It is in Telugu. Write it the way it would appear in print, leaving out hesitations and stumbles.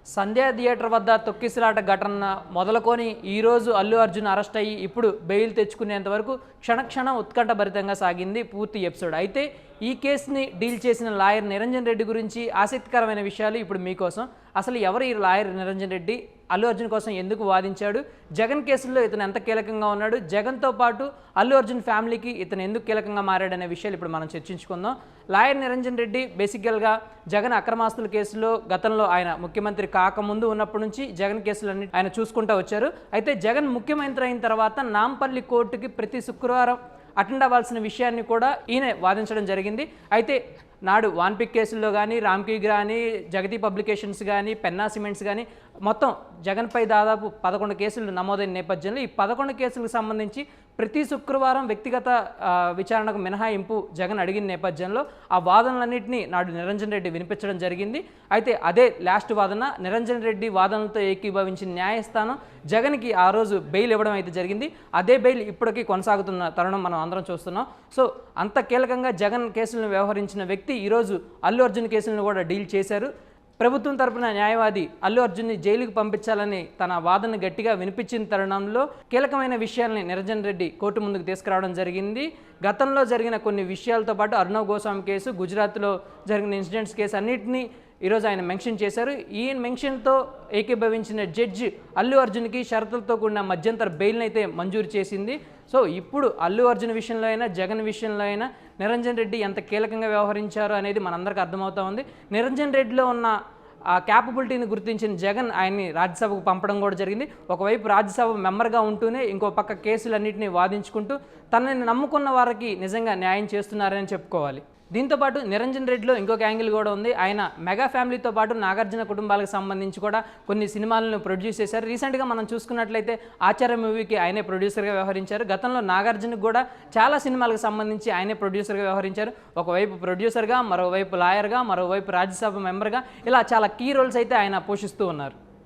సంధ్యా థియేటర్ వద్ద తొక్కిసలాట ఘటన మొదలుకొని ఈరోజు అల్లు అర్జున్ అరెస్ట్ అయ్యి ఇప్పుడు బెయిల్ తెచ్చుకునేంత వరకు క్షణక్షణం ఉత్కంఠభరితంగా సాగింది పూర్తి ఎపిసోడ్. అయితే ఈ కేసుని డీల్ చేసిన లాయర్ నిరంజన్ రెడ్డి గురించి ఆసక్తికరమైన విషయాలు ఇప్పుడు మీకోసం. అసలు ఎవరు ఈ లాయర్ నిరంజన్ రెడ్డి? అల్లు అర్జున్ కోసం ఎందుకు వాదించాడు? జగన్ కేసుల్లో ఇతను ఎంత కీలకంగా ఉన్నాడు? జగన్తో పాటు అల్లు అర్జున్ ఫ్యామిలీకి ఇతను ఎందుకు కీలకంగా మారాడనే విషయాలు ఇప్పుడు మనం చర్చించుకుందాం. లాయర్ నిరంజన్ రెడ్డి బేసికల్గా జగన్ అక్రమాస్తుల కేసులో గతంలో ఆయన ముఖ్యమంత్రి కాకముందు ఉన్నప్పటి నుంచి జగన్ కేసులన్నీ ఆయన చూసుకుంటూ వచ్చారు. అయితే జగన్ ముఖ్యమంత్రి అయిన తర్వాత నాంపల్లి కోర్టుకి ప్రతి శుక్రవారం అటెండ్ అవ్వాల్సిన విషయాన్ని కూడా ఈయన వాదించడం జరిగింది. అయితే నాడు వాన్పిక్ కేసుల్లో కానీ, రామ్కి కానీ, జగతి పబ్లికేషన్స్ కానీ, పెన్నా సిమెంట్స్ కానీ మొత్తం జగన్పై దాదాపు 11 కేసులు నమోదైన నేపథ్యంలో ఈ 11 కేసులకు సంబంధించి ప్రతి శుక్రవారం వ్యక్తిగత విచారణకు మినహాయింపు జగన్ అడిగిన నేపథ్యంలో ఆ వాదనలన్నింటినీ నాడు నిరంజన్ రెడ్డి వినిపించడం జరిగింది. అయితే అదే లాస్ట్ వాదన నిరంజన్ రెడ్డి వాదనలతో ఏకీభవించిన న్యాయస్థానం జగన్కి ఆ రోజు బెయిల్ ఇవ్వడం అయితే జరిగింది. అదే బెయిల్ ఇప్పటికీ కొనసాగుతున్న తరుణం మనం అందరం చూస్తున్నాం. సో అంత కీలకంగా జగన్ కేసులను వ్యవహరించిన వ్యక్తి ఈరోజు అల్లు అర్జున్ కేసులను కూడా డీల్ చేశారు. ప్రభుత్వం తరపున న్యాయవాది అల్లు అర్జున్ని జైలుకు పంపించాలని తన వాదన గట్టిగా వినిపించిన తరుణంలో కీలకమైన విషయాల్ని నిరంజన్ రెడ్డి కోర్టు ముందుకు తీసుకురావడం జరిగింది. గతంలో జరిగిన కొన్ని విషయాలతో పాటు అర్నవ్ గోస్వామి కేసు, గుజరాత్లో జరిగిన ఇన్సిడెంట్స్ కేసు అన్నింటినీ ఈరోజు ఆయన మెన్షన్ చేశారు. ఈ మెన్షన్తో ఏకీభవించిన జడ్జి అల్లు అర్జున్కి షరతులతో కూడిన మధ్యంతర బెయిల్ని అయితే మంజూరు చేసింది. సో ఇప్పుడు అల్లు అర్జున్ విషయంలో అయినా జగన్ విషయంలో అయినా నిరంజన్ రెడ్డి ఎంత కీలకంగా వ్యవహరించారో అనేది మనందరికీ అర్థమవుతూ ఉంది. నిరంజన్ రెడ్డిలో ఉన్న ఆ క్యాపబిలిటీని గుర్తించిన జగన్ ఆయన్ని రాజ్యసభకు పంపడం కూడా జరిగింది. ఒకవైపు రాజ్యసభ మెంబర్గా ఉంటూనే ఇంకో పక్క కేసులన్నింటినీ వాదించుకుంటూ తనని నమ్ముకున్న వారికి నిజంగా న్యాయం చేస్తున్నారని చెప్పుకోవాలి. దీంతోపాటు నిరంజన్ రెడ్డిలో ఇంకొక యాంగిల్ కూడా ఉంది. ఆయన మెగా ఫ్యామిలీతో పాటు నాగార్జున కుటుంబాలకు సంబంధించి కూడా కొన్ని సినిమాలను ప్రొడ్యూస్ చేశారు. రీసెంట్గా మనం చూసుకున్నట్లయితే ఆచార్య మూవీకి ఆయనే ప్రొడ్యూసర్గా వ్యవహరించారు. గతంలో నాగార్జునకు కూడా చాలా సినిమాలకు సంబంధించి ఆయనే ప్రొడ్యూసర్గా వ్యవహరించారు. ఒకవైపు ప్రొడ్యూసర్గా, మరోవైపు లాయర్గా, మరోవైపు రాజ్యసభ మెంబర్గా ఇలా చాలా కీ రోల్స్ అయితే ఆయన పోషిస్తూ ఉన్నారు.